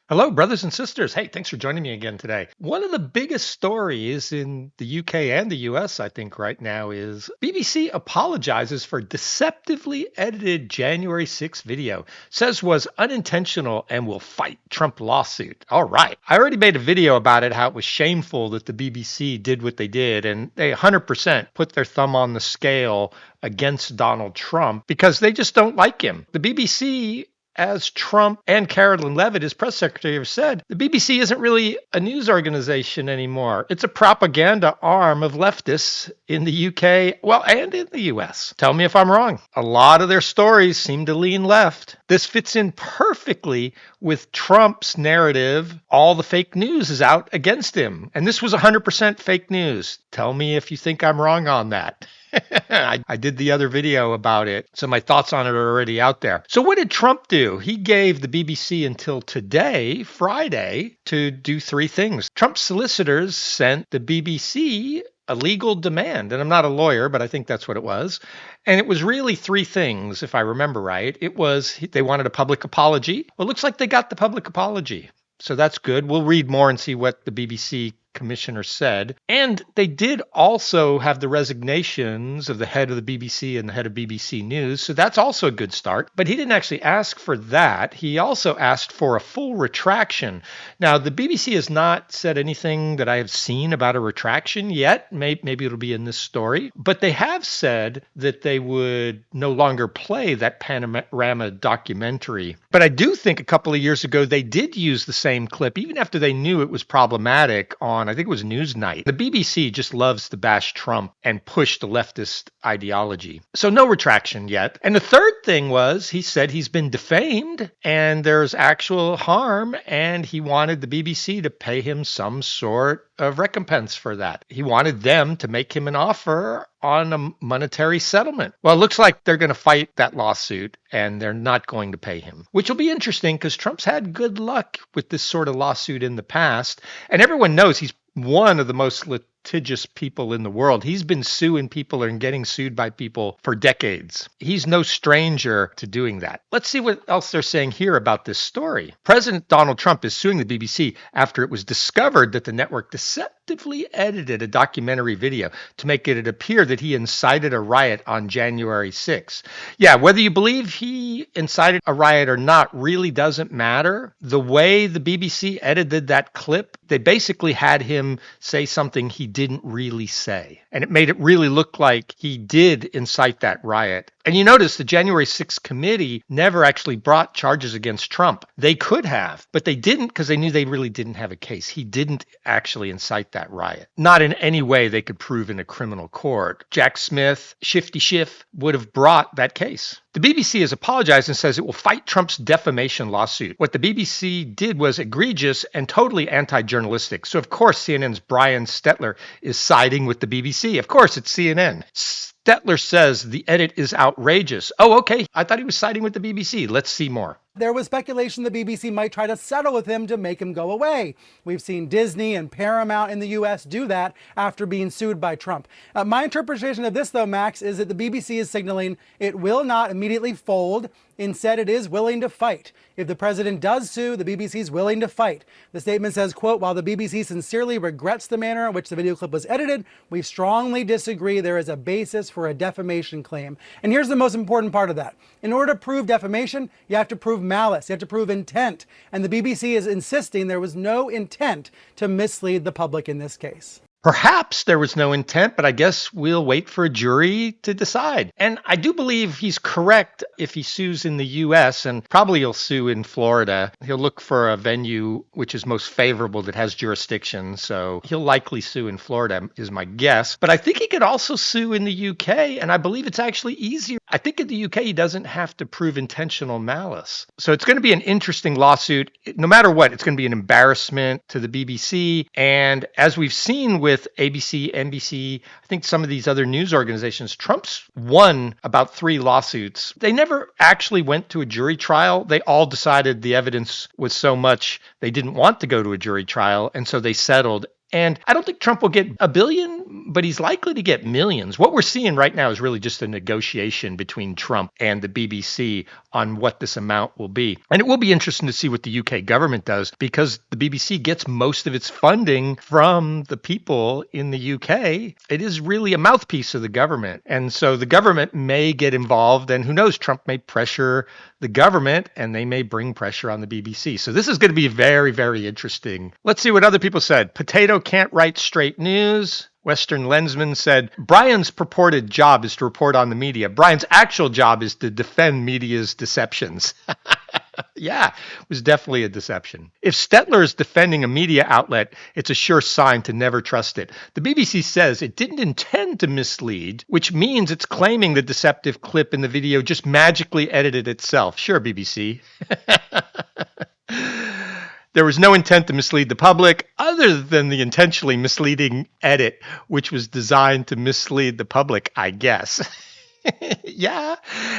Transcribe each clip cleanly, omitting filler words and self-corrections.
Hello, brothers and sisters. Hey, thanks for joining me again today. One of the biggest stories in the UK and the US, I think, right now is BBC apologizes for deceptively edited January 6th video. Says was unintentional and will fight Trump lawsuit. All right. I already made a video about it, how it was shameful that the BBC did what they did, and they 100% put their thumb on the scale against Donald Trump because they just don't like him. The BBC, as Trump and Carolyn Levitt, his press secretary, have said, the BBC isn't really a news organization anymore. It's a propaganda arm of leftists in the UK, well, and in the US. Tell me if I'm wrong. A lot of their stories seem to lean left. This fits in perfectly with Trump's narrative. All the fake news is out against him. And this was 100% fake news. Tell me if you think I'm wrong on that. I did the other video about it, so my thoughts on it are already out there. So what did Trump do? He gave the BBC until today, Friday, to do three things. Trump's solicitors sent the BBC a legal demand, and I'm not a lawyer, but I think that's what it was. And it was really three things, if I remember right. It was they wanted a public apology. Well, it looks like they got the public apology. So that's good. We'll read more and see what the BBC commissioner said. And they did also have the resignations of the head of the BBC and the head of BBC News. So that's also a good start. But he didn't actually ask for that. He also asked for a full retraction. Now, the BBC has not said anything that I have seen about a retraction yet. Maybe it'll be in this story. But they have said that they would no longer play that Panorama documentary. But I do think a couple of years ago, they did use the same clip, even after they knew it was problematic on, I think it was Newsnight. The BBC just loves to bash Trump and push the leftist ideology. So no retraction yet. And the third thing was he said he's been defamed and there's actual harm, and he wanted the BBC to pay him some sort of recompense for that. He wanted them to make him an offer on a monetary settlement. Well, it looks like they're going to fight that lawsuit and they're not going to pay him, which will be interesting because Trump's had good luck with this sort of lawsuit in the past. And everyone knows he's one of the most litigious people in the world. He's been suing people and getting sued by people for decades. He's no stranger to doing that. Let's see what else they're saying here about this story. President Donald Trump is suing the BBC after it was discovered that the network deceptively edited a documentary video to make it appear that he incited a riot on January 6th. Yeah, whether you believe he incited a riot or not really doesn't matter. The way the BBC edited that clip, they basically had him say something he didn't really say. And it made it really look like he did incite that riot. And you notice the January 6th committee never actually brought charges against Trump. They could have, but they didn't because they knew they really didn't have a case. He didn't actually incite that riot. Not in any way they could prove in a criminal court. Jack Smith, Shifty Schiff would have brought that case. The BBC has apologized and says it will fight Trump's defamation lawsuit. What the BBC did was egregious and totally anti-journalistic. So, of course, CNN's Brian Stetler is siding with the BBC. Of course, it's CNN. Stetler says the edit is outrageous. Oh, okay. I thought he was siding with the BBC. Let's see more. There was speculation the BBC might try to settle with him to make him go away. We've seen Disney and Paramount in the US do that after being sued by Trump. My interpretation of this, though, Max, is that the BBC is signaling it will not immediately fold. Instead, it is willing to fight. If the president does sue, the BBC is willing to fight. The statement says, quote, while the BBC sincerely regrets the manner in which the video clip was edited, we strongly disagree there is a basis for a defamation claim. And here's the most important part of that. In order to prove defamation, you have to prove malice. You have to prove intent. And the BBC is insisting there was no intent to mislead the public in this case. Perhaps there was no intent, but I guess we'll wait for a jury to decide. And I do believe he's correct if he sues in the U.S., and probably he'll sue in Florida. He'll look for a venue which is most favorable that has jurisdiction, so he'll likely sue in Florida is my guess. But I think he could also sue in the U.K., and I believe it's actually easier. I think in the UK he doesn't have to prove intentional malice. So it's going to be an interesting lawsuit. No matter what, it's going to be an embarrassment to the BBC. And as we've seen with ABC, NBC, I think some of these other news organizations, Trump's won about 3 lawsuits. They never actually went to a jury trial. They all decided the evidence was so much they didn't want to go to a jury trial, and so they settled. And I don't think Trump will get $1 billion, but he's likely to get millions. What we're seeing right now is really just a negotiation between Trump and the BBC on what this amount will be. And it will be interesting to see what the UK government does, because the BBC gets most of its funding from the people in the UK. It is really a mouthpiece of the government. And so the government may get involved, and who knows, Trump may pressure the government and they may bring pressure on the BBC. So this is going to be very, very interesting. Let's see what other people said. Potato can't write straight news. Western Lensman said, Brian's purported job is to report on the media. Brian's actual job is to defend media's deceptions. Yeah, it was definitely a deception. If Stetler is defending a media outlet, it's a sure sign to never trust it. The BBC says it didn't intend to mislead, which means it's claiming the deceptive clip in the video just magically edited itself. Sure, BBC. There was no intent to mislead the public other than the intentionally misleading edit, which was designed to mislead the public, I guess. Yeah.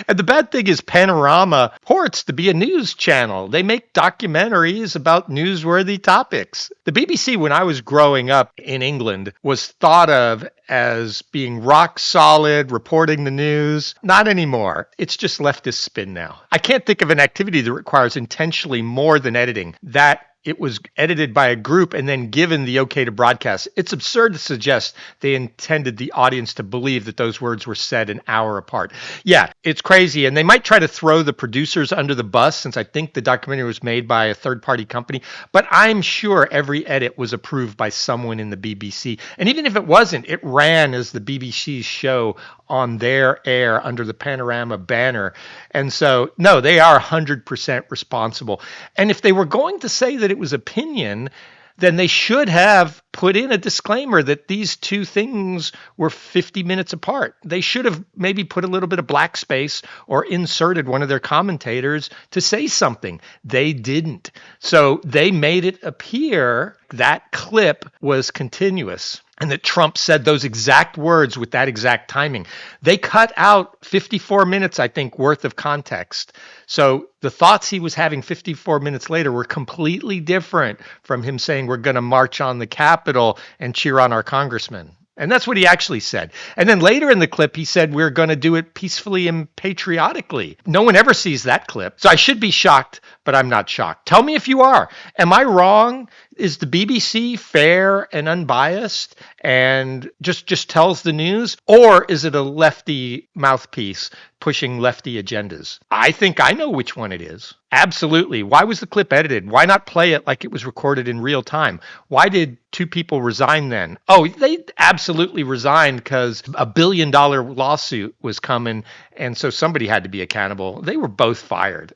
And the bad thing is Panorama purports to be a news channel. They make documentaries about newsworthy topics. The BBC, when I was growing up in England, was thought of as being rock solid, reporting the news. Not anymore. It's just leftist spin now. I can't think of an activity that requires intentionally more than editing. That it was edited by a group and then given the okay to broadcast. It's absurd to suggest they intended the audience to believe that those words were said an hour apart. Yeah, it's crazy. And they might try to throw the producers under the bus, since I think the documentary was made by a third-party company. But I'm sure every edit was approved by someone in the BBC. And even if it wasn't, it ran as the BBC's show on their air under the Panorama banner. And so, no, they are 100% responsible. And if they were going to say that it was opinion, then they should have put in a disclaimer that these two things were 50 minutes apart. They should have maybe put a little bit of black space or inserted one of their commentators to say something. They didn't. So they made it appear that clip was continuous and that Trump said those exact words with that exact timing. They cut out 54 minutes, I think, worth of context. So the thoughts he was having 54 minutes later were completely different from him saying, we're going to march on the Capitol and cheer on our congressman. And that's what he actually said. And then later in the clip, he said, we're going to do it peacefully and patriotically. No one ever sees that clip. So I should be shocked, but I'm not shocked. Tell me if you are. Am I wrong? Is the BBC fair and unbiased and just tells the news? Or is it a lefty mouthpiece pushing lefty agendas? I think I know which one it is. Absolutely. Why was the clip edited? Why not play it like it was recorded in real time? Why did two people resign then? Oh, they absolutely resigned because a $1 billion lawsuit was coming, and so somebody had to be accountable. They were both fired.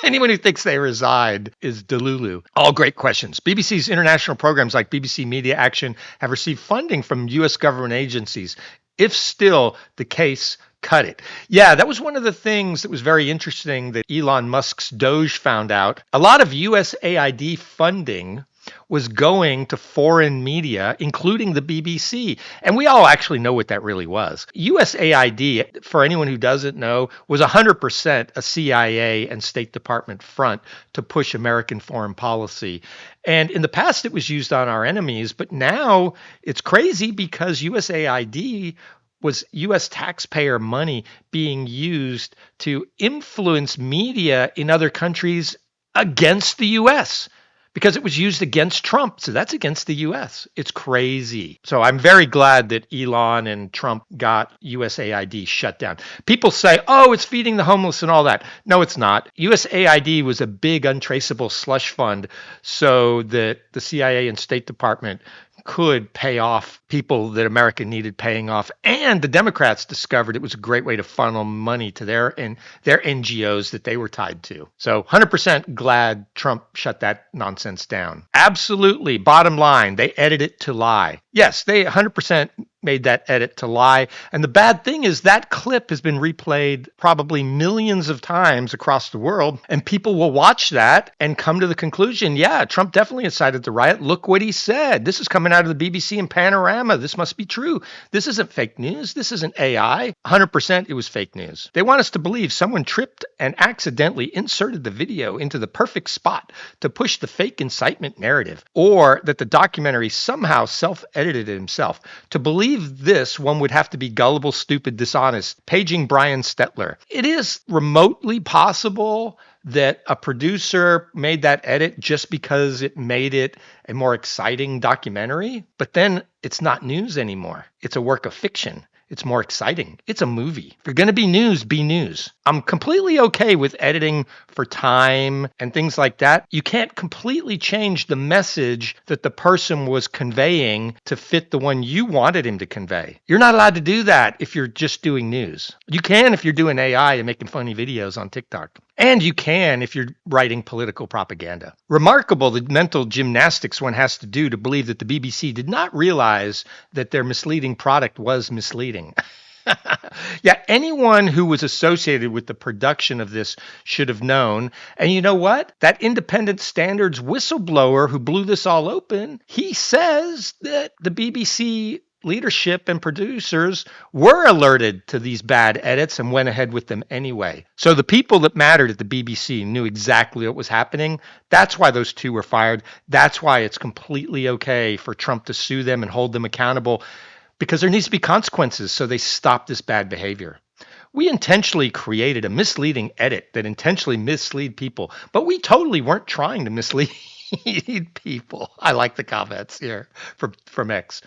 Anyone who thinks they resigned is delulu. All great questions. BBC's international programs like BBC Media Action have received funding from U.S. government agencies. If still the case, cut it. Yeah, that was one of the things that was very interesting that Elon Musk's Doge found out. A lot of USAID funding was going to foreign media, including the BBC. And we all actually know what that really was. USAID, for anyone who doesn't know, was 100% a CIA and State Department front to push American foreign policy. And in the past, it was used on our enemies, but now it's crazy because USAID was U.S. taxpayer money being used to influence media in other countries against the U.S., because it was used against Trump. So that's against the U.S. It's crazy. So I'm very glad that Elon and Trump got USAID shut down. People say, oh, it's feeding the homeless and all that. No, it's not. USAID was a big untraceable slush fund so that the CIA and State Department could pay off people that America needed paying off. And the Democrats discovered it was a great way to funnel money to their NGOs that they were tied to. So 100% glad Trump shut that nonsense down. Absolutely. Bottom line, they edited it to lie. Yes, they 100% made that edit to lie. And the bad thing is that clip has been replayed probably millions of times across the world. And people will watch that and come to the conclusion, yeah, Trump definitely incited the riot. Look what he said. This is coming out of the BBC and Panorama. This must be true. This isn't fake news. This isn't AI. 100% it was fake news. They want us to believe someone tripped and accidentally inserted the video into the perfect spot to push the fake incitement narrative, or that the documentary somehow self-edited edited it himself. To believe this, one would have to be gullible, stupid, dishonest. Paging Brian Stetler. It is remotely possible that a producer made that edit just because it made it a more exciting documentary, but then it's not news anymore. It's a work of fiction. It's more exciting. It's a movie. If you're going to be news, be news. I'm completely okay with editing for time and things like that. You can't completely change the message that the person was conveying to fit the one you wanted him to convey. You're not allowed to do that if you're just doing news. You can if you're doing AI and making funny videos on TikTok. And you can if you're writing political propaganda. Remarkable the mental gymnastics one has to do to believe that the BBC did not realize that their misleading product was misleading. Yeah, anyone who was associated with the production of this should have known. And you know what? That independent standards whistleblower who blew this all open, he says that the BBC leadership and producers were alerted to these bad edits and went ahead with them anyway. So the people that mattered at the BBC knew exactly what was happening. That's why those two were fired. That's why it's completely okay for Trump to sue them and hold them accountable, because there needs to be consequences so they stop this bad behavior. We intentionally created a misleading edit that intentionally misled people, but we totally weren't trying to mislead people. I like the comments here from X.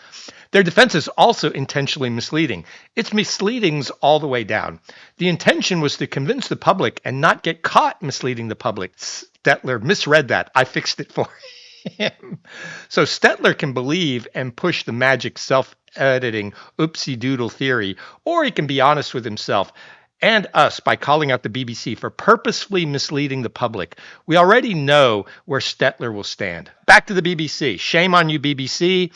Their defense is also intentionally misleading. It's misleadings all the way down. The intention was to convince the public and not get caught misleading the public. Stetler misread that. I fixed it for him. So Stetler can believe and push the magic self-editing oopsie doodle theory, or he can be honest with himself and us by calling out the BBC for purposefully misleading the public. We already know where Stetler will stand. Back to the BBC. Shame on you, BBC.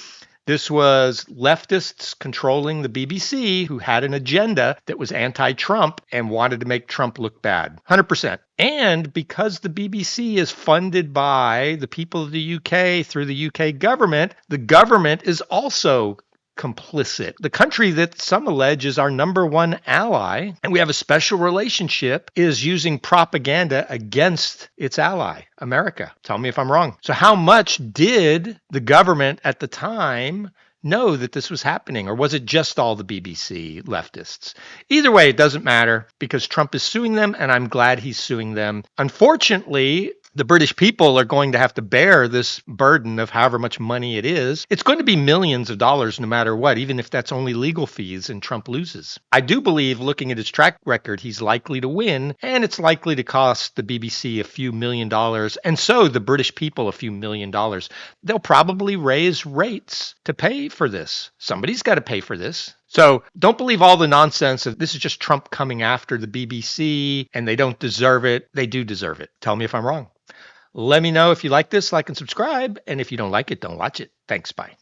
This was leftists controlling the BBC who had an agenda that was anti-Trump and wanted to make Trump look bad. 100%. And because the BBC is funded by the people of the UK through the UK government, the government is also complicit. The country that some allege is our number one ally, and we have a special relationship, is using propaganda against its ally, America. Tell me if I'm wrong. So how much did the government at the time know that this was happening? Or was it just all the BBC leftists? Either way, it doesn't matter because Trump is suing them, and I'm glad he's suing them. Unfortunately, the British people are going to have to bear this burden of however much money it is. It's going to be millions of dollars no matter what, even if that's only legal fees and Trump loses. I do believe, looking at his track record, he's likely to win, and it's likely to cost the BBC a few $1,000,000, and so the British people a few $1,000,000. They'll probably raise rates to pay for this. Somebody's got to pay for this. So don't believe all the nonsense of this is just Trump coming after the BBC and they don't deserve it. They do deserve it. Tell me if I'm wrong. Let me know if you like this, like and subscribe. And if you don't like it, don't watch it. Thanks. Bye.